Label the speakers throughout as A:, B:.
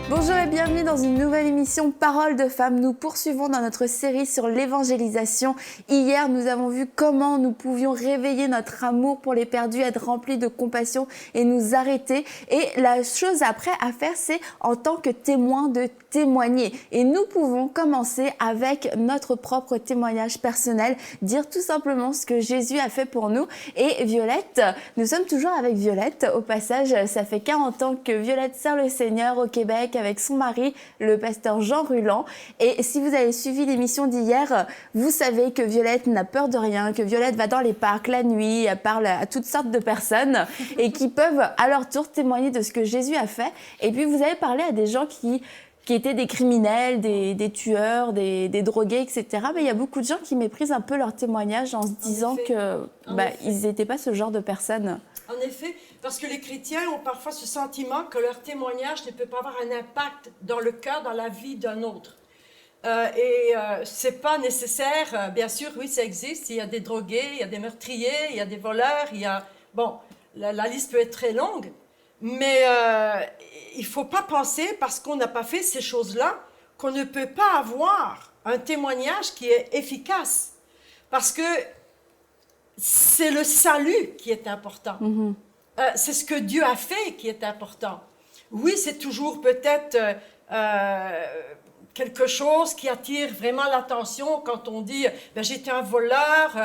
A: Bonjour et bienvenue dans une nouvelle émission Paroles de femmes. Nous poursuivons dans notre série sur l'évangélisation. Hier, nous avons vu comment nous pouvions réveiller notre amour pour les perdus, être remplis de compassion et nous arrêter. Et la chose après à faire, c'est en tant que témoin de témoigner. Et nous pouvons commencer avec notre propre témoignage personnel, dire tout simplement ce que Jésus a fait pour nous. Et Violette, nous sommes toujours avec Violette. Au passage, ça fait 40 ans que Violette sert le Seigneur au Québec avec son mari, le pasteur Jean Ruland. Et si vous avez suivi l'émission d'hier, vous savez que Violette n'a peur de rien, que Violette va dans les parcs la nuit, elle parle à toutes sortes de personnes et qui peuvent à leur tour témoigner de ce que Jésus a fait. Et puis vous avez parlé à des gens qui étaient des criminels, des tueurs, des drogués, etc. Mais il y a beaucoup de gens qui méprisent un peu leur témoignage en se disant qu'ils n'étaient pas ce genre de personnes.
B: En effet, parce que les chrétiens ont parfois ce sentiment que leur témoignage ne peut pas avoir un impact dans le cœur, dans la vie d'un autre. C'est pas nécessaire. Bien sûr, oui, ça existe. Il y a des drogués, il y a des meurtriers, il y a des voleurs, il y a... Bon, la liste peut être très longue. Mais il ne faut pas penser, parce qu'on n'a pas fait ces choses-là, qu'on ne peut pas avoir un témoignage qui est efficace. Parce que c'est le salut qui est important. Mm-hmm. C'est ce que Dieu a fait qui est important. Oui, c'est toujours peut-être quelque chose qui attire vraiment l'attention quand on dit « j'étais un voleur ».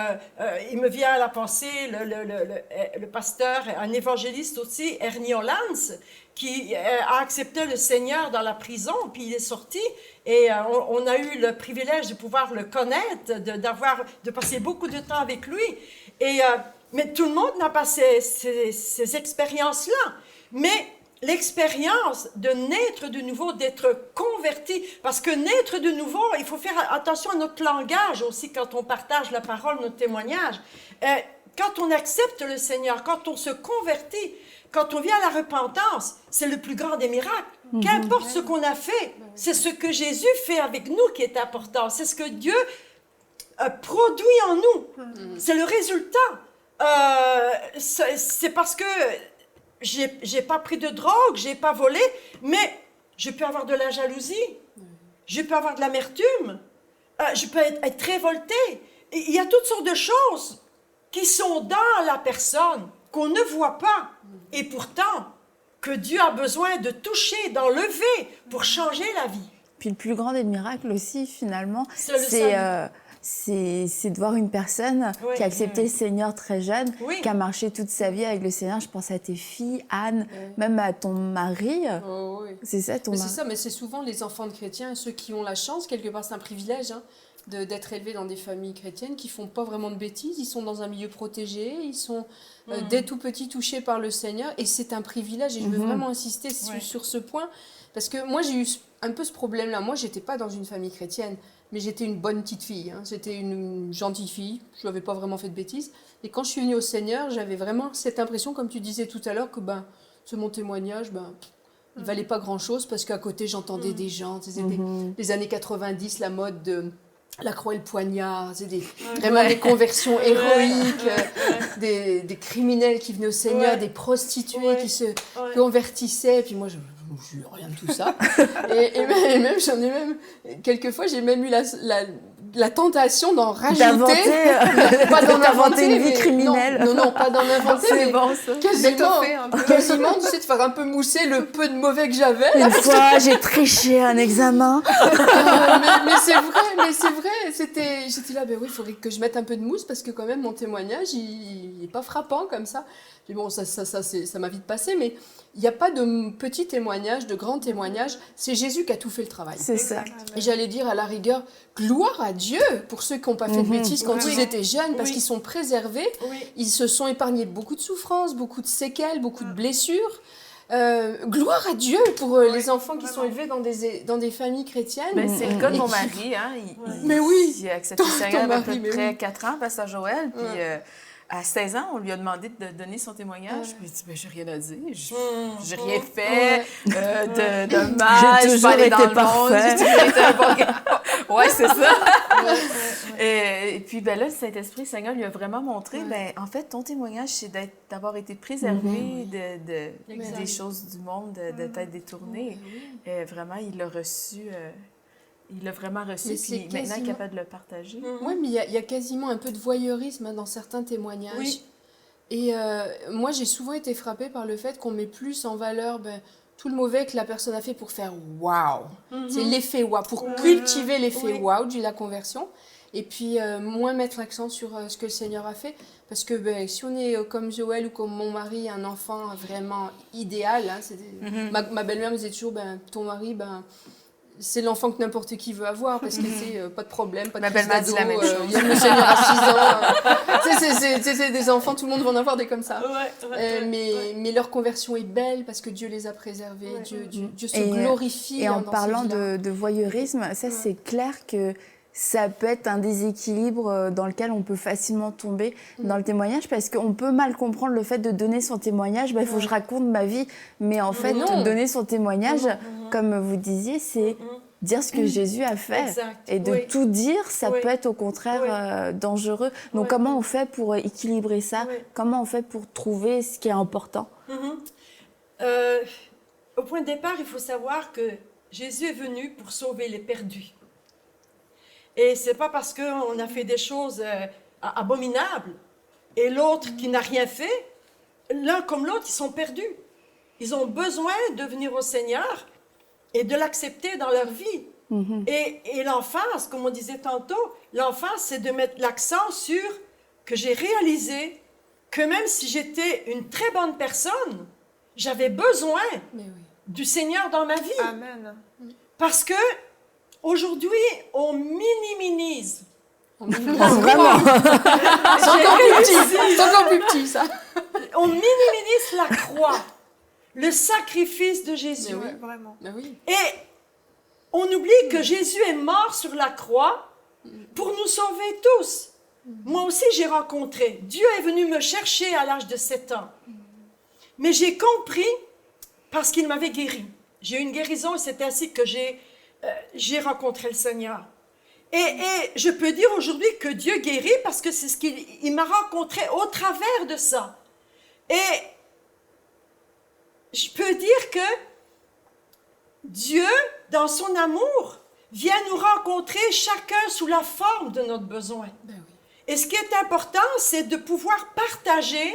B: Il me vient à la pensée le pasteur, un évangéliste aussi, Ernie Hollands, qui a accepté le Seigneur dans la prison, puis il est sorti. Et on a eu le privilège de pouvoir le connaître, de passer beaucoup de temps avec lui. Mais tout le monde n'a pas ces expériences-là. Mais l'expérience de naître de nouveau, d'être converti, parce que naître de nouveau, il faut faire attention à notre langage aussi quand on partage la parole, notre témoignage. Quand on accepte le Seigneur, quand on se convertit, quand on vient à la repentance, c'est le plus grand des miracles. Qu'importe ce qu'on a fait, c'est ce que Jésus fait avec nous qui est important. C'est ce que Dieu produit en nous. C'est le résultat. C'est parce que j'ai pas pris de drogue, j'ai pas volé, mais je peux avoir de la jalousie, je peux avoir de l'amertume, je peux être révolté. Il y a toutes sortes de choses qui sont dans la personne qu'on ne voit pas. Et pourtant, que Dieu a besoin de toucher, d'enlever pour changer la vie.
A: Puis le plus grand des miracles aussi, finalement, c'est de voir une personne qui a accepté le Seigneur très jeune, qui a marché toute sa vie avec le Seigneur. Je pense à tes filles, Anne, même à ton mari. C'est ça, ton mari.
C: C'est ça, mais c'est souvent les enfants de chrétiens, ceux qui ont la chance, quelque part, c'est un privilège, d'être élevés dans des familles chrétiennes qui font pas vraiment de bêtises, ils sont dans un milieu protégé, ils sont dès tout petits touchés par le Seigneur, et c'est un privilège, et je veux vraiment insister sur ce point, parce que moi j'ai eu un peu ce problème-là. Moi j'étais pas dans une famille chrétienne, mais j'étais une bonne petite fille, j'étais une gentille fille, je n'avais pas vraiment fait de bêtises, et quand je suis venue au Seigneur, j'avais vraiment cette impression, comme tu disais tout à l'heure, que c'est mon témoignage, il valait pas grand-chose, parce qu'à côté j'entendais des gens, c'était les années 90, la mode de la croix et le poignard, c'est vraiment des conversions héroïques, des criminels qui venaient au Seigneur, des prostituées qui se convertissaient, et puis moi je n'ai rien de tout ça. et même, quelquefois j'ai même eu la tentation d'en rajouter.
A: Pas d'en inventer une vie criminelle.
C: Non, pas d'en inventer.
A: C'est bon, ça.
C: Quasiment, tu sais, de faire un peu mousser le peu de mauvais que j'avais.
A: Une fois, j'ai triché un examen.
C: mais c'est vrai. J'étais là, il faudrait que je mette un peu de mousse parce que quand même, mon témoignage, il n'est pas frappant comme ça. Puis bon, ça m'a vite passé, mais il n'y a pas de petit témoignage, de grand témoignage. C'est Jésus qui a tout fait le travail.
A: C'est ça.
C: Et j'allais dire à la rigueur, gloire à Dieu pour ceux qui n'ont pas fait de bêtises quand ils étaient jeunes, parce qu'ils sont préservés. Ils se sont épargnés beaucoup de souffrances, beaucoup de séquelles, beaucoup de blessures. Gloire à Dieu pour les enfants qui sont élevés dans des familles chrétiennes.
D: C'est le cas de mon mari. Il a accepté le Seigneur à peu près 4 ans, pasteur Joël. Puis à 16 ans, on lui a demandé de donner son témoignage. Puis il dit, j'ai rien à dire. J'ai rien fait de mal.
A: J'ai toujours été
D: parfait. Oui, c'est ça. Et puis, ben là, le Saint-Esprit, Seigneur, lui a vraiment montré, ben, en fait, ton témoignage, c'est d'avoir été préservé des choses du monde, de t'être détourné. Vraiment, il l'a reçu. Il l'a vraiment reçu, puis maintenant, il est capable de le partager.
C: Oui, mais il y a quasiment un peu de voyeurisme dans certains témoignages.
B: Oui.
C: Et moi, j'ai souvent été frappée par le fait qu'on met plus en valeur tout le mauvais que la personne a fait pour faire « wow ». C'est l'effet « wow », pour cultiver l'effet « wow » de la conversion. Et puis, moins mettre l'accent sur ce que le Seigneur a fait. Parce que si on est comme Joël ou comme mon mari, un enfant vraiment idéal, hein, ma belle-mère me disait toujours ton mari, c'est l'enfant que n'importe qui veut avoir, parce que c'est pas de problème, pas de crise d'ado, il y a le Seigneur à 6 ans. C'est des enfants, tout le monde va en avoir des comme ça. Mais leur conversion est belle parce que Dieu les a préservés, Dieu se glorifie.
A: Et en parlant de voyeurisme, ça c'est clair que ça peut être un déséquilibre dans lequel on peut facilement tomber dans le témoignage, parce qu'on peut mal comprendre le fait de donner son témoignage. Il faut que je raconte ma vie, mais en fait, donner son témoignage, comme vous disiez, c'est dire ce que Jésus a fait.
B: Exact.
A: Et de tout dire, ça peut être au contraire dangereux. Donc comment on fait pour équilibrer ça? Comment on fait pour trouver ce qui est important?
B: Au point de départ, il faut savoir que Jésus est venu pour sauver les perdus. Et c'est pas parce qu'on a fait des choses abominables et l'autre qui n'a rien fait, l'un comme l'autre, ils sont perdus. Ils ont besoin de venir au Seigneur et de l'accepter dans leur vie. Et l'enfance, comme on disait tantôt, l'enfance, c'est de mettre l'accent sur que j'ai réalisé que même si j'étais une très bonne personne, j'avais besoin du Seigneur dans ma vie.
E: Amen.
B: Parce que aujourd'hui, on minimise.
A: Vraiment.
C: C'est encore plus petit, ça.
B: On minimise la croix, le sacrifice de Jésus.
E: Oui, vraiment.
B: Et on oublie que Jésus est mort sur la croix pour nous sauver tous. Moi aussi, j'ai rencontré. Dieu est venu me chercher à l'âge de 7 ans. Mais j'ai compris parce qu'il m'avait guéri. J'ai eu une guérison et c'est ainsi que j'ai rencontré le Seigneur. Et je peux dire aujourd'hui que Dieu guérit parce que c'est ce qu'il m'a rencontré au travers de ça. Et je peux dire que Dieu, dans son amour, vient nous rencontrer chacun sous la forme de notre besoin. Et ce qui est important, c'est de pouvoir partager,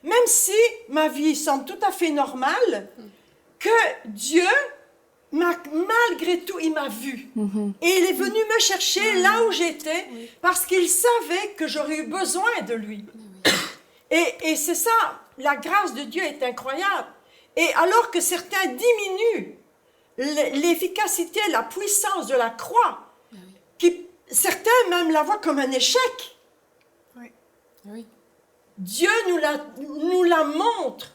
B: même si ma vie semble tout à fait normale, que Dieu, malgré tout, il m'a vu. Et il est venu me chercher là où j'étais parce qu'il savait que j'aurais eu besoin de lui. Et c'est ça, la grâce de Dieu est incroyable. Et alors que certains diminuent l'efficacité, la puissance de la croix, certains même la voient comme un échec. Dieu nous la montre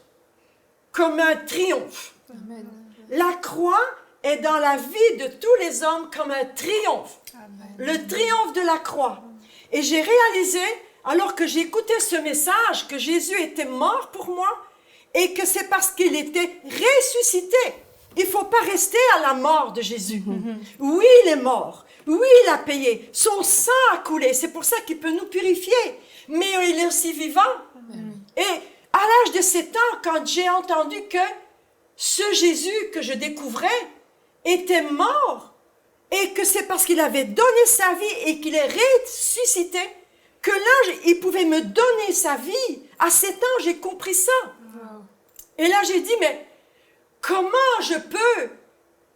B: comme un triomphe.
C: Amen.
B: La croix est dans la vie de tous les hommes comme un triomphe. Amen. Le triomphe de la croix. Et j'ai réalisé, alors que j'écoutais ce message, que Jésus était mort pour moi et que c'est parce qu'il était ressuscité. Il ne faut pas rester à la mort de Jésus. Oui, il est mort. Oui, il a payé. Son sang a coulé. C'est pour ça qu'il peut nous purifier. Mais il est aussi vivant. Et à l'âge de 7 ans, quand j'ai entendu que ce Jésus que je découvrais était mort et que c'est parce qu'il avait donné sa vie et qu'il est ressuscité que là, il pouvait me donner sa vie. À 7 ans, j'ai compris ça. Et là, j'ai dit, mais comment je peux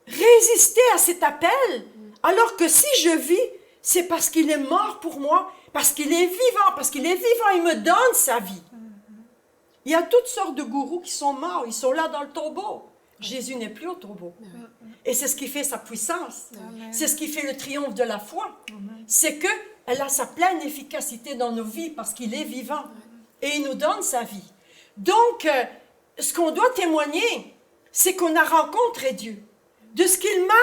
B: résister à cet appel alors que si je vis, c'est parce qu'il est mort pour moi, parce qu'il est vivant, il me donne sa vie. Il y a toutes sortes de gourous qui sont morts, ils sont là dans le tombeau. Jésus n'est plus au tombeau. Et c'est ce qui fait sa puissance. C'est ce qui fait le triomphe de la foi. C'est qu'elle a sa pleine efficacité dans nos vies parce qu'il est vivant. Et il nous donne sa vie. Donc, ce qu'on doit témoigner, c'est qu'on a rencontré Dieu. De ce qu'il m'a,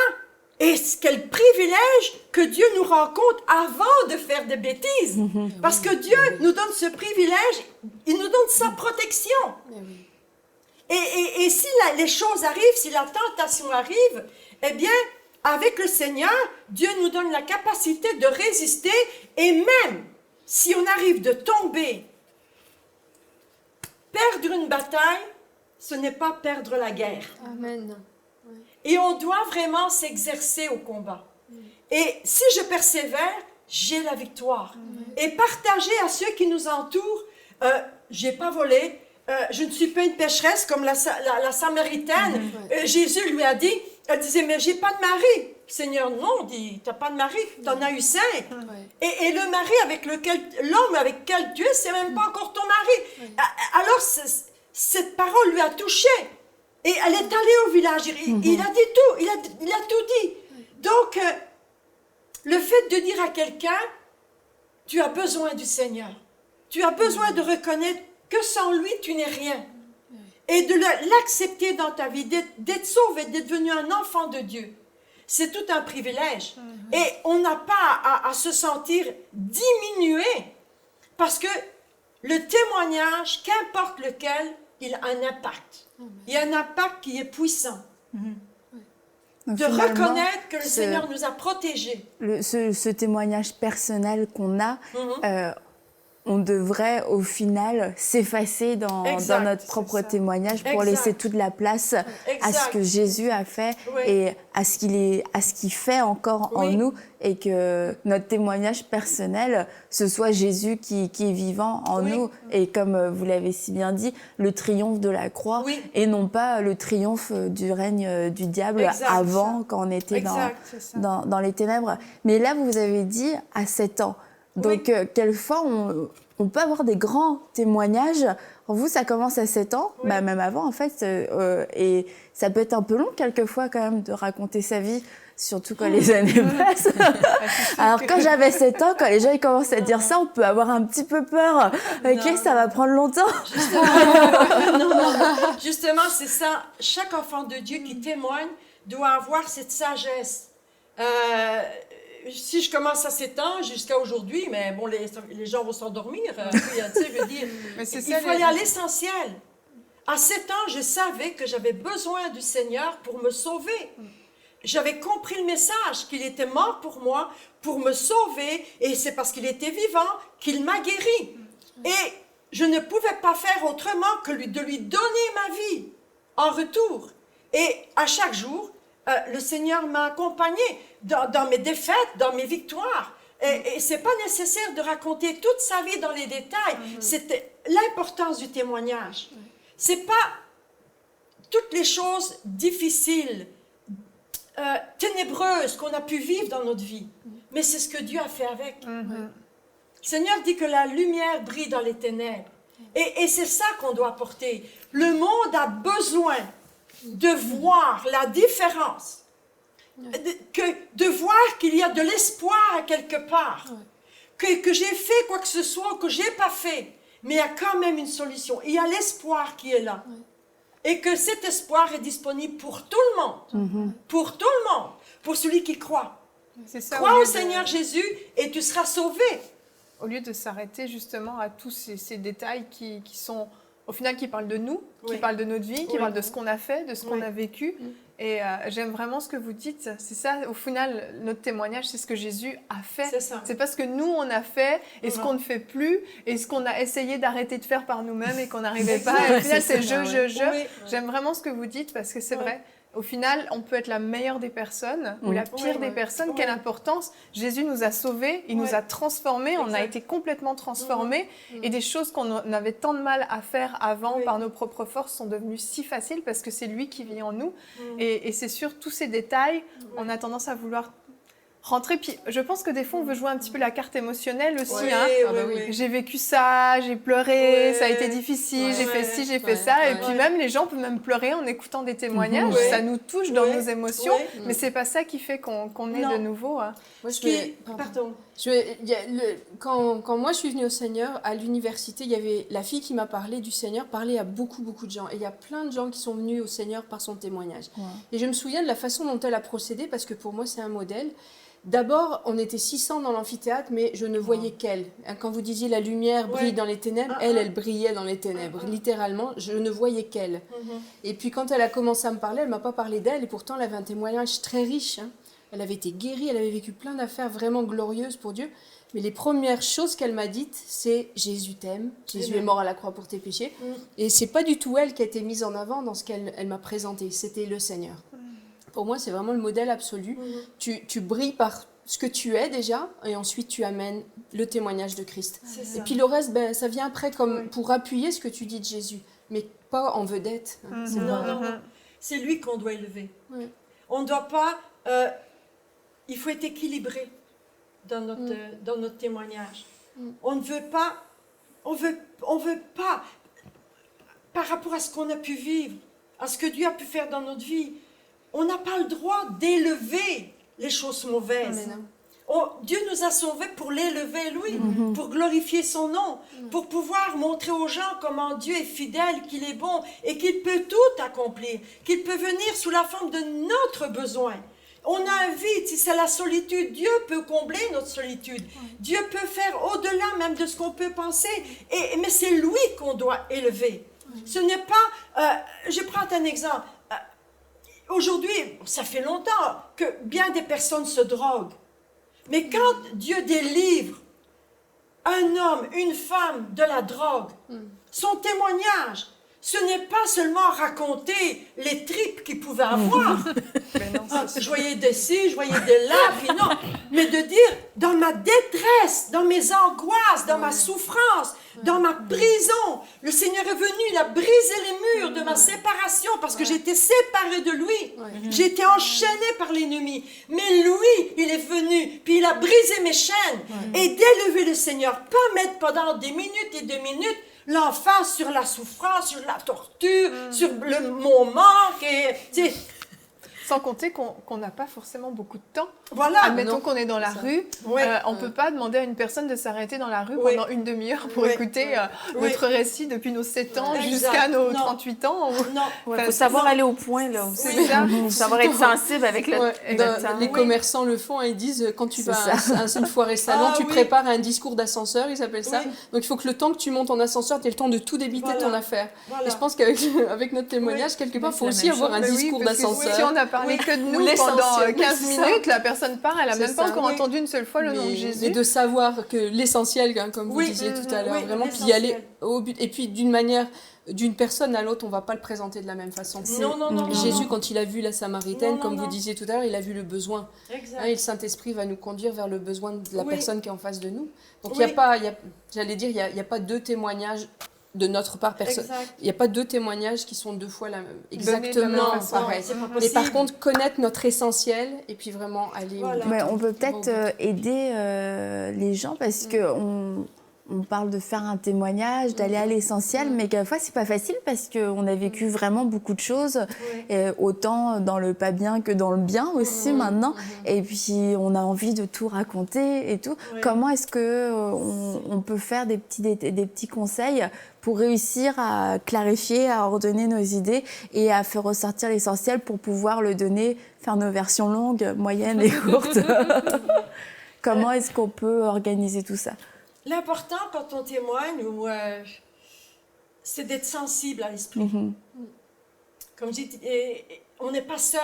B: et quel privilège que Dieu nous rencontre avant de faire des bêtises. Parce que Dieu nous donne ce privilège, il nous donne sa protection. Et si les choses arrivent, si la tentation arrive, eh bien, avec le Seigneur, Dieu nous donne la capacité de résister et même si on arrive de tomber, perdre une bataille, ce n'est pas perdre la guerre.
C: Amen.
B: Et on doit vraiment s'exercer au combat. Et si je persévère, j'ai la victoire. Et partager à ceux qui nous entourent, j'ai pas volé, je ne suis pas une pécheresse comme la Samaritaine. Jésus lui a dit, elle disait, mais j'ai pas de mari. Seigneur, non, dit, t'as pas de mari, t'en as eu 5. Et le mari avec lequel, l'homme avec lequel tu es, c'est même pas encore ton mari. Alors, cette parole lui a touché. Et elle est allée au village. Il a dit tout, il a tout dit. Donc, le fait de dire à quelqu'un, tu as besoin du Seigneur. Tu as besoin de reconnaître que sans lui, tu n'es rien. Et de l'accepter dans ta vie, d'être sauvé, d'être devenu un enfant de Dieu. C'est tout un privilège. Et on n'a pas à se sentir diminué. Parce que le témoignage, qu'importe lequel, il a un impact. Il y a un impact qui est puissant.
A: Donc,
B: de reconnaître que le Seigneur nous a protégés.
A: Ce témoignage personnel qu'on a, on devrait au final s'effacer dans notre propre témoignage pour laisser toute la place à ce que Jésus a fait et à ce qu'il fait encore en nous, et que notre témoignage personnel, ce soit Jésus qui est vivant en nous, et comme vous l'avez si bien dit, le triomphe de la croix, et non pas le triomphe du règne du diable avant, quand on était dans les ténèbres. Mais là, vous avez dit à 7 ans. Donc, quelquefois, on peut avoir des grands témoignages. Vous, ça commence à 7 ans, même avant, en fait. Et ça peut être un peu long, quelquefois, quand même, de raconter sa vie, surtout quand les années passent. Alors, quand j'avais 7 ans, quand les gens ils commencent à dire ça, on peut avoir un petit peu peur. Ça va prendre longtemps.
B: Justement, c'est ça. Chaque enfant de Dieu qui témoigne doit avoir cette sagesse. Si je commence à 7 ans jusqu'à aujourd'hui, mais bon, les gens vont s'endormir. Je veux dire, il faut aller à l'essentiel. À 7 ans, je savais que j'avais besoin du Seigneur pour me sauver. J'avais compris le message, qu'il était mort pour moi, pour me sauver, et c'est parce qu'il était vivant qu'il m'a guéri. Et je ne pouvais pas faire autrement que de lui donner ma vie en retour. Et à chaque jour, le Seigneur m'a accompagné dans mes défaites, dans mes victoires. Et ce n'est pas nécessaire de raconter toute sa vie dans les détails. C'est l'importance du témoignage. Ce n'est pas toutes les choses difficiles, ténébreuses qu'on a pu vivre dans notre vie. Mais c'est ce que Dieu a fait avec. Le Seigneur dit que la lumière brille dans les ténèbres. Et c'est ça qu'on doit porter. Le monde a besoin de voir la différence, de voir qu'il y a de l'espoir à quelque part, que j'ai fait quoi que ce soit, que j'ai pas fait, mais il y a quand même une solution. Il y a l'espoir qui est là, et que cet espoir est disponible pour tout le monde, pour tout le monde, pour celui qui croit. Crois au Seigneur Jésus et tu seras sauvé.
E: Au lieu de s'arrêter justement à tous ces détails qui sont, au final, qui parlent de nous, qui parlent de notre vie, qui parlent de ce qu'on a fait, de ce qu'on a vécu. Et j'aime vraiment ce que vous dites. C'est ça, au final, notre témoignage, c'est ce que Jésus a fait. C'est pas ce que nous, on a fait et ce qu'on ne fait plus et ce qu'on a essayé d'arrêter de faire par nous-mêmes et qu'on n'arrivait pas. Et au final, c'est J'aime vraiment ce que vous dites parce que c'est vrai. Au final, on peut être la meilleure des personnes ou la pire des personnes. Quelle importance! Jésus nous a sauvés, il nous a transformés, on a été complètement transformés. Et des choses qu'on avait tant de mal à faire avant par nos propres forces sont devenues si faciles parce que c'est lui qui vit en nous. Et c'est sûr, tous ces détails, on a tendance à vouloir rentrer. Puis je pense que des fois, on veut jouer un petit peu la carte émotionnelle aussi. J'ai vécu ça, j'ai pleuré, ça a été difficile, j'ai fait ci, j'ai fait ça. Et puis même, les gens peuvent même pleurer en écoutant des témoignages. Ça nous touche dans nos émotions. Mais c'est pas ça qui fait qu'on est de nouveau.
C: Moi, quand moi je suis venue au Seigneur, à l'université, il y avait la fille qui m'a parlé du Seigneur, parlait à beaucoup de gens. Et il y a plein de gens qui sont venus au Seigneur par son témoignage. Et je me souviens de la façon dont elle a procédé, parce que pour moi, c'est un modèle. D'abord, on était 600 dans l'amphithéâtre, mais je ne voyais qu'elle. Quand vous disiez la lumière brille dans les ténèbres, elle brillait dans les ténèbres. Littéralement, je ne voyais qu'elle. Et puis quand elle a commencé à me parler, elle ne m'a pas parlé d'elle, et pourtant elle avait un témoignage très riche. Elle avait été guérie, elle avait vécu plein d'affaires vraiment glorieuses pour Dieu. Mais les premières choses qu'elle m'a dites, c'est Jésus t'aime, Jésus est mort à la croix pour tes péchés. Et c'est pas du tout elle qui a été mise en avant dans ce qu'elle m'a présenté, c'était le Seigneur. Pour moi, c'est vraiment le modèle absolu. Tu brilles par ce que tu es déjà, et ensuite tu amènes le témoignage de Christ. Et puis le reste, ben, ça vient après comme pour appuyer ce que tu dis de Jésus, mais pas en vedette. Hein. C'est
B: Non,
C: pas-
B: non, non. C'est lui qu'on doit élever.
C: Ouais.
B: On ne doit pas... il faut être équilibré dans notre témoignage. On ne veut pas... On veut pas, par rapport à ce qu'on a pu vivre, à ce que Dieu a pu faire dans notre vie, on n'a pas le droit d'élever les choses mauvaises.
C: Mais non.
B: Dieu nous a sauvés pour l'élever, lui, pour glorifier son nom, pour pouvoir montrer aux gens comment Dieu est fidèle, qu'il est bon et qu'il peut tout accomplir, qu'il peut venir sous la forme de notre besoin. On invite, si c'est la solitude, Dieu peut combler notre solitude. Dieu peut faire au-delà même de ce qu'on peut penser, mais c'est lui qu'on doit élever. Ce n'est pas... je prends un exemple. Aujourd'hui, ça fait longtemps que bien des personnes se droguent. Mais quand Dieu délivre un homme, une femme de la drogue, son témoignage, ce n'est pas seulement raconter les tripes qu'il pouvait avoir. Je voyais des ci, je voyais des là, puis non. Mais de dire, dans ma détresse, dans mes angoisses, dans ma souffrance, dans ma prison, le Seigneur est venu, il a brisé les murs de ma séparation parce que j'étais séparée de lui. J'étais enchaînée par l'ennemi. Mais lui, il est venu, puis il a brisé mes chaînes. Et d'élever le Seigneur, pas mettre pendant des minutes et des minutes l'emphase sur la souffrance, sur la torture, sur mon manque. Et,
E: Sans compter qu'on n'a pas forcément beaucoup de temps.
B: voilà.
E: Admettons qu'on est dans la rue, on ne peut pas demander à une personne de s'arrêter dans la rue pendant une demi-heure pour écouter notre récit depuis nos 7 ans jusqu'à nos 38 ans.
B: Non.
D: Il faut savoir aller au point, là aussi.
E: C'est ça.
D: Il faut savoir être sensible avec le temps.
C: Les commerçants le font, hein, ils disent quand tu vas à une foire-restaurant, tu prépares un discours d'ascenseur, ils s'appellent ça. Donc il faut que le temps que tu montes en ascenseur, tu aies le temps de tout débiter ton affaire. Et je pense qu'avec notre témoignage, quelque part, il faut aussi avoir un discours d'ascenseur.
E: Si on n'a parlé que de nous pendant 15 minutes, la personne part, elle n'a même pas encore entendu une seule fois le nom de Jésus.
C: Mais de savoir que l'essentiel, hein, comme vous disiez tout à l'heure, vraiment, puis y aller au but. Et puis d'une personne à l'autre, on ne va pas le présenter de la même façon.
B: Non.
C: Jésus, quand il a vu la Samaritaine, comme vous disiez tout à l'heure, il a vu le besoin.
B: Exact.
C: Hein, et le Saint-Esprit va nous conduire vers le besoin de la personne qui est en face de nous. Donc il n'y a pas, j'allais dire, il n'y a pas deux témoignages de notre part personne. Il n'y a pas deux témoignages qui sont deux fois exactement pareils. Mais par contre, connaître notre essentiel et puis vraiment aller au
A: Mais on peut peut-être aider les gens parce que on parle de faire un témoignage, d'aller à l'essentiel, mais quelquefois c'est pas facile parce qu'on a vécu vraiment beaucoup de choses, autant dans le pas bien que dans le bien aussi maintenant. Et puis on a envie de tout raconter et tout. Comment est-ce que on peut faire des petits conseils pour réussir à clarifier, à ordonner nos idées et à faire ressortir l'essentiel pour pouvoir le donner, faire nos versions longues, moyennes et courtes. Comment est-ce qu'on peut organiser tout ça?
B: L'important quand on témoigne, c'est d'être sensible à l'esprit. Comme je dis, on n'est pas seul.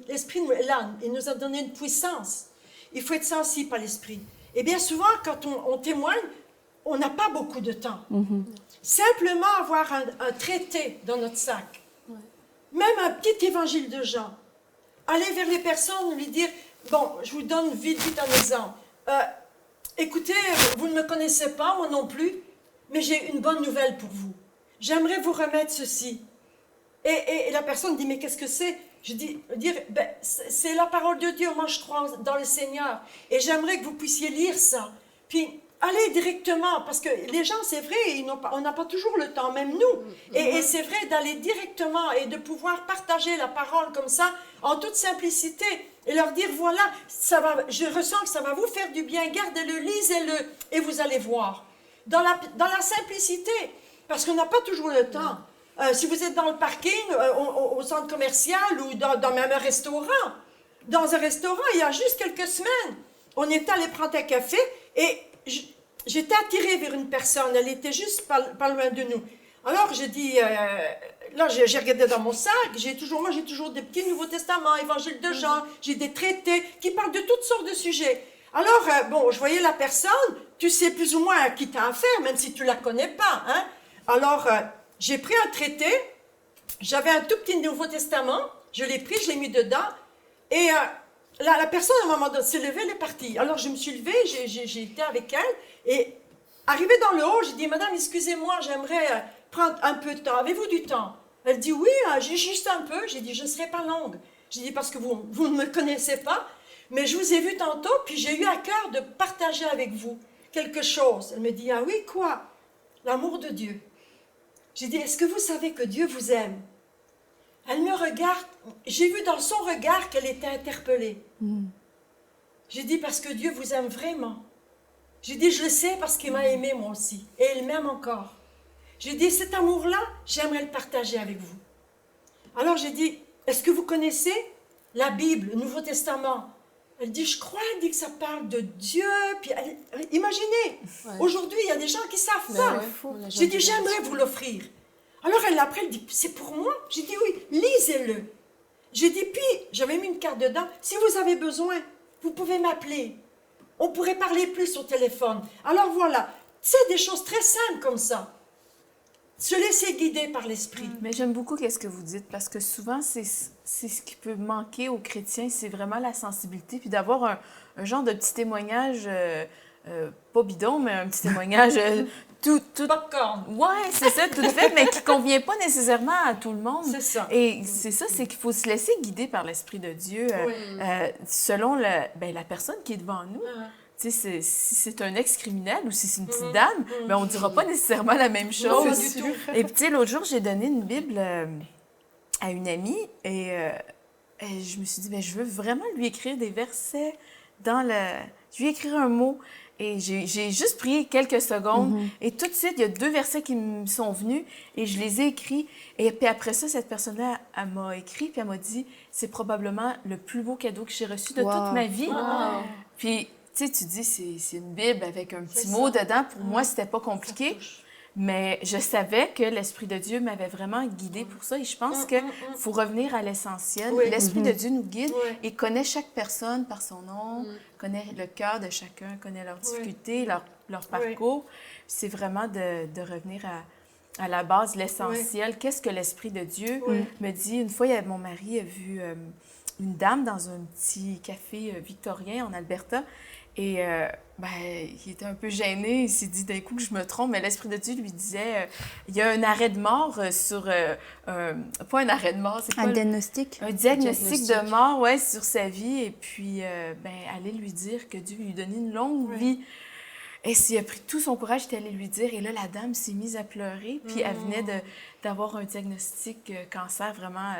B: L'esprit est là, il nous a donné une puissance. Il faut être sensible à l'esprit. Et bien souvent, quand on témoigne, on n'a pas beaucoup de temps. Simplement avoir un traité dans notre sac, même un petit évangile de Jean. Aller vers les personnes, lui dire, bon, je vous donne vite un exemple. Écoutez, vous ne me connaissez pas, moi non plus, mais j'ai une bonne nouvelle pour vous. J'aimerais vous remettre ceci. Et la personne dit, mais qu'est-ce que c'est? Je dis, ben, c'est la parole de Dieu, moi je crois dans le Seigneur. Et j'aimerais que vous puissiez lire ça. Puis, allez directement, parce que les gens, c'est vrai, on n'a pas toujours le temps, même nous. Et c'est vrai d'aller directement et de pouvoir partager la parole comme ça, en toute simplicité. Et leur dire, voilà, je ressens que ça va vous faire du bien, gardez-le, lisez-le, et vous allez voir. Dans la simplicité, parce qu'on n'a pas toujours le temps. Si vous êtes dans le parking, au centre commercial, ou dans même un restaurant, dans un restaurant, il y a juste quelques semaines, on était allé prendre un café, et j'étais attirée vers une personne, elle était juste pas loin de nous. Alors je dis, là, j'ai regardé dans mon sac, moi j'ai toujours des petits Nouveaux Testaments, Évangile de Jean, j'ai des traités qui parlent de toutes sortes de sujets. Alors, bon, je voyais la personne, tu sais plus ou moins à qui tu as affaire, même si tu ne la connais pas. Hein? Alors, j'ai pris un traité, j'avais un tout petit Nouveau Testament, je l'ai pris, je l'ai mis dedans, et la personne, à un moment donné, s'est levée, elle est partie. Alors, je me suis levée, j'ai été avec elle, et arrivée dans le haut, j'ai dit, madame, excusez-moi, j'aimerais prendre un peu de temps. Avez-vous du temps? Elle dit, oui, j'ai juste un peu. J'ai dit, je ne serai pas longue. J'ai dit, parce que vous ne me connaissez pas, mais je vous ai vu tantôt, puis j'ai eu à cœur de partager avec vous quelque chose. Elle me dit, ah oui, quoi? L'amour de Dieu. J'ai dit, est-ce que vous savez que Dieu vous aime? Elle me regarde, j'ai vu dans son regard qu'elle était interpellée. J'ai dit, parce que Dieu vous aime vraiment. J'ai dit, je le sais parce qu'il m'a aimé moi aussi, et il m'aime encore. J'ai dit, cet amour-là, j'aimerais le partager avec vous. Alors j'ai dit, est-ce que vous connaissez la Bible, le Nouveau Testament? Elle dit, je crois, elle dit que ça parle de Dieu. Puis imaginez, aujourd'hui, il y a des gens qui savent pas. J'ai dit, j'aimerais vous l'offrir. Alors elle l'a pris, elle dit, c'est pour moi? J'ai dit, oui, lisez-le. J'ai dit, puis, j'avais mis une carte dedans, si vous avez besoin, vous pouvez m'appeler. On pourrait parler plus au téléphone. Alors voilà, c'est des choses très simples comme ça. Se laisser guider par l'Esprit.
D: Mais j'aime beaucoup ce que vous dites, parce que souvent, c'est ce qui peut manquer aux chrétiens, c'est vraiment la sensibilité, puis d'avoir un genre de petit témoignage, pas bidon, mais un petit témoignage tout...
B: Popcorn.
D: Ouais, c'est ça, tout fait, mais qui ne convient pas nécessairement à tout le monde.
B: C'est ça.
D: Et c'est ça, c'est qu'il faut se laisser guider par l'Esprit de Dieu, selon la personne qui est devant nous. Si c'est un ex-criminel ou si c'est une petite dame, ben on ne dira pas nécessairement la même chose.
B: Non, pas du tout.
D: Et puis, tu sais, l'autre jour, j'ai donné une Bible à une amie et je me suis dit, ben, je veux vraiment lui écrire des versets dans le... Je lui ai écrit un mot et j'ai juste pris quelques secondes et tout de suite, il y a 2 versets qui me sont venus et je les ai écrits. Et puis après ça, cette personne-là, elle m'a écrit puis elle m'a dit, c'est probablement le plus beau cadeau que j'ai reçu de toute ma vie. Puis... Tu sais, tu dis, c'est une Bible avec un petit mot dedans. Pour moi, c'était pas compliqué. Mais je savais que l'Esprit de Dieu m'avait vraiment guidée pour ça. Et je pense qu'il faut revenir à l'essentiel. L'Esprit de Dieu nous guide et connaît chaque personne par son nom, connaît le cœur de chacun, connaît leurs difficultés, leur parcours. C'est vraiment de revenir à la base, l'essentiel. Qu'est-ce que l'Esprit de Dieu me dit? Une fois, mon mari a vu une dame dans un petit café victorien en Alberta. Et il était un peu gêné, il s'est dit d'un coup que je me trompe, mais l'Esprit de Dieu lui disait, il y a un arrêt de mort sur, pas un arrêt de mort, c'est quoi?
A: Un diagnostic?
D: Un diagnostic de mort, sur sa vie, et puis allez lui dire que Dieu lui donnait une longue vie. Et s'il a pris tout son courage, il est allé lui dire, et là, la dame s'est mise à pleurer, puis elle venait d'avoir un diagnostic cancer vraiment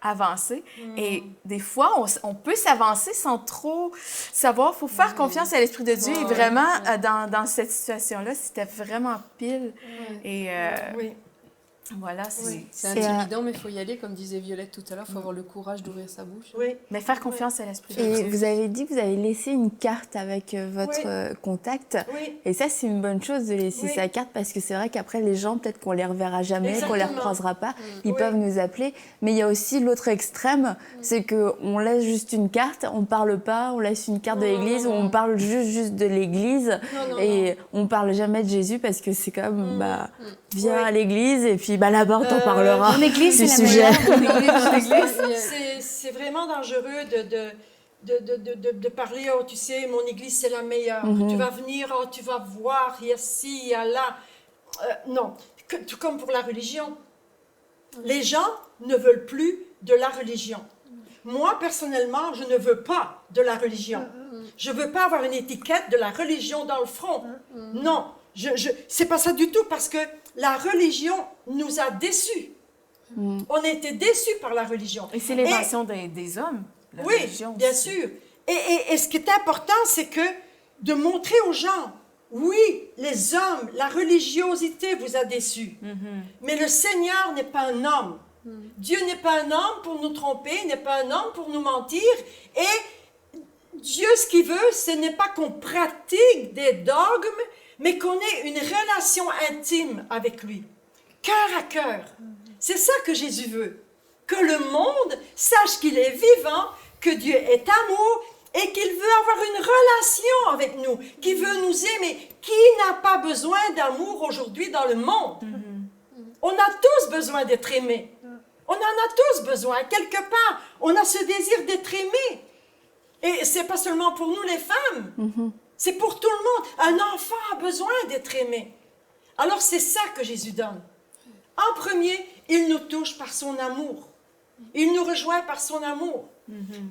D: avancé. Et des fois, on peut s'avancer sans trop savoir. Il faut faire confiance à l'Esprit de Dieu. Et vraiment, dans cette situation-là, c'était vraiment pile. Et voilà,
C: c'est intimidant, mais il faut y aller. Comme disait Violette tout à l'heure, il faut avoir le courage d'ouvrir sa bouche.
D: Mais faire confiance à l'Esprit de Dieu.
A: Et vous avez dit que vous avez laissé une carte avec votre contact. Et ça, c'est une bonne chose de laisser sa carte, parce que c'est vrai qu'après, les gens, peut-être qu'on les reverra jamais, qu'on les recroisera pas, ils peuvent nous appeler. Mais il y a aussi l'autre extrême, c'est qu'on laisse juste une carte, on parle pas, on laisse une carte de l'église, ou on parle juste de l'église, et on parle jamais de Jésus, parce que c'est comme, viens à l'église, et puis là-bas, on t'en parlera.
F: Mon église, c'est
A: sujet.
B: C'est vraiment dangereux de parler, oh, tu sais, mon église, c'est la meilleure. Tu vas venir, oh, tu vas voir, il y a ci, il y a là. Non, tout comme pour la religion. Les gens ne veulent plus de la religion. Moi, personnellement, je ne veux pas de la religion. Je ne veux pas avoir une étiquette de la religion dans le front. Non, c'est pas ça du tout, parce que la religion nous a déçus. On a été déçus par la religion.
D: Et c'est l'invention des hommes, la religion
B: bien
D: aussi.
B: sûr. Et ce qui est important, c'est que de montrer aux gens, oui, les hommes, la religiosité vous a déçus, mais le Seigneur n'est pas un homme. Dieu n'est pas un homme pour nous tromper, n'est pas un homme pour nous mentir. Et Dieu, ce qu'il veut, ce n'est pas qu'on pratique des dogmes, mais qu'on ait une relation intime avec lui, cœur à cœur. C'est ça que Jésus veut. Que le monde sache qu'il est vivant, que Dieu est amour et qu'il veut avoir une relation avec nous, qu'il veut nous aimer. Qui n'a pas besoin d'amour aujourd'hui dans le monde? On a tous besoin d'être aimés. On en a tous besoin. Quelque part, on a ce désir d'être aimé. Et c'est pas seulement pour nous les femmes, c'est pour tout le monde. Un enfant a besoin d'être aimé. Alors c'est ça que Jésus donne. En premier, il nous touche par son amour. Il nous rejoint par son amour.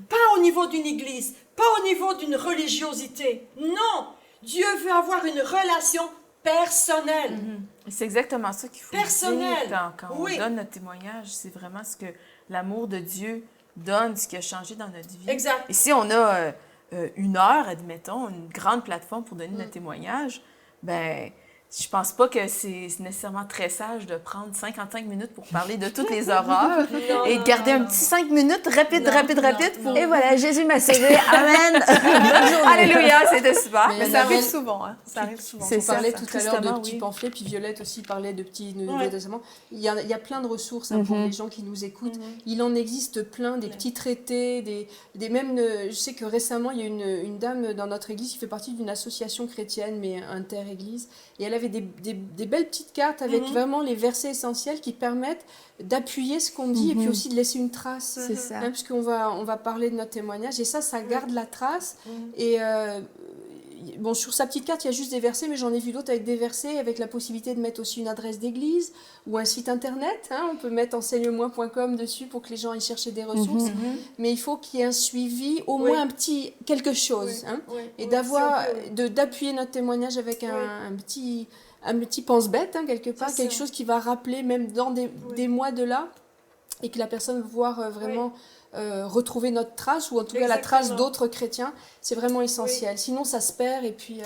B: Pas au niveau d'une église, pas au niveau d'une religiosité. Non, Dieu veut avoir une relation personnelle.
D: C'est exactement ça qu'il faut
B: Personnel.
D: dire quand on donne notre témoignage. C'est vraiment ce que l'amour de Dieu donne, ce qui a changé dans notre vie.
B: Exact.
D: Et si on a une heure, admettons, une grande plateforme pour donner notre témoignage, ben je pense pas que c'est nécessairement très sage de prendre 55 minutes pour parler de toutes les horreurs et de garder un petit 5 minutes rapide pour...
A: Et voilà, Jésus m'a sauvé. Amen. Bonne journée.
D: Alléluia, c'était super.
E: Mais ça arrive souvent, hein. Ça arrive souvent.
C: On parlait tout à l'heure de
D: Tristement,
C: petits
D: oui.
C: pamphlets, puis Violette aussi parlait de petits Nouveaux Testaments. Il y a plein de ressources pour les gens qui nous écoutent. Il en existe plein, des petits traités, même, je sais que récemment, il y a une dame dans notre église qui fait partie d'une association chrétienne, mais inter-église, et elle avait des belles petites cartes avec vraiment les versets essentiels qui permettent d'appuyer ce qu'on dit et puis aussi de laisser une trace.
A: C'est ça.
C: Parce qu'on va parler de notre témoignage et ça garde la trace. Et bon, sur sa petite carte, il y a juste des versets, mais j'en ai vu d'autres avec des versets, avec la possibilité de mettre aussi une adresse d'église ou un site internet. On peut mettre enseigne-moi.com dessus pour que les gens aillent chercher des ressources. Mais il faut qu'il y ait un suivi, au moins un petit quelque chose. Et d'appuyer notre témoignage avec un petit pense-bête, quelque part, quelque chose qui va rappeler, même dans des mois de là, et que la personne va pouvoir vraiment retrouver notre trace, ou en tout cas la trace d'autres chrétiens, c'est vraiment essentiel. Sinon, ça se perd, et puis...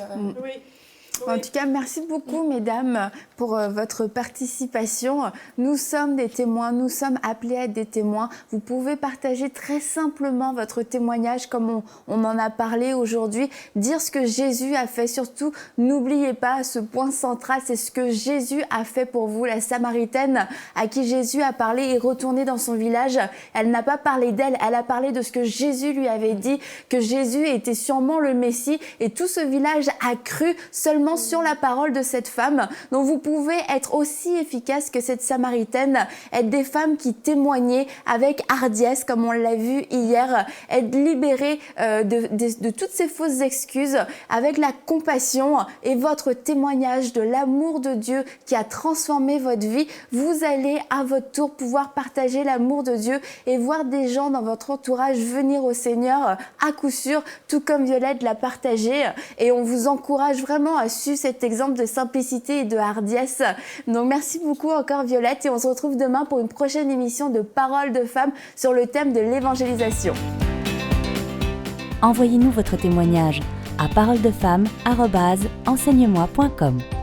A: En tout cas, merci beaucoup, mesdames, pour votre participation. Nous sommes des témoins, nous sommes appelés à être des témoins. Vous pouvez partager très simplement votre témoignage comme on en a parlé aujourd'hui. Dire ce que Jésus a fait. Surtout, n'oubliez pas ce point central, c'est ce que Jésus a fait pour vous. La Samaritaine à qui Jésus a parlé est retournée dans son village. Elle n'a pas parlé d'elle, elle a parlé de ce que Jésus lui avait dit, que Jésus était sûrement le Messie. Et tout ce village a cru seulement sur la parole de cette femme. Donc vous pouvez être aussi efficace que cette Samaritaine, être des femmes qui témoignaient avec hardiesse, comme on l'a vu hier, être libérées de toutes ces fausses excuses, avec la compassion et votre témoignage de l'amour de Dieu qui a transformé votre vie. Vous allez à votre tour pouvoir partager l'amour de Dieu et voir des gens dans votre entourage venir au Seigneur à coup sûr, tout comme Violette l'a partagé. Et on vous encourage vraiment à suivre cet exemple de simplicité et de hardiesse. Donc merci beaucoup encore Violette et on se retrouve demain pour une prochaine émission de Paroles de femmes sur le thème de l'évangélisation.
F: Envoyez-nous votre témoignage à paroledefemmes@enseigne-moi.com.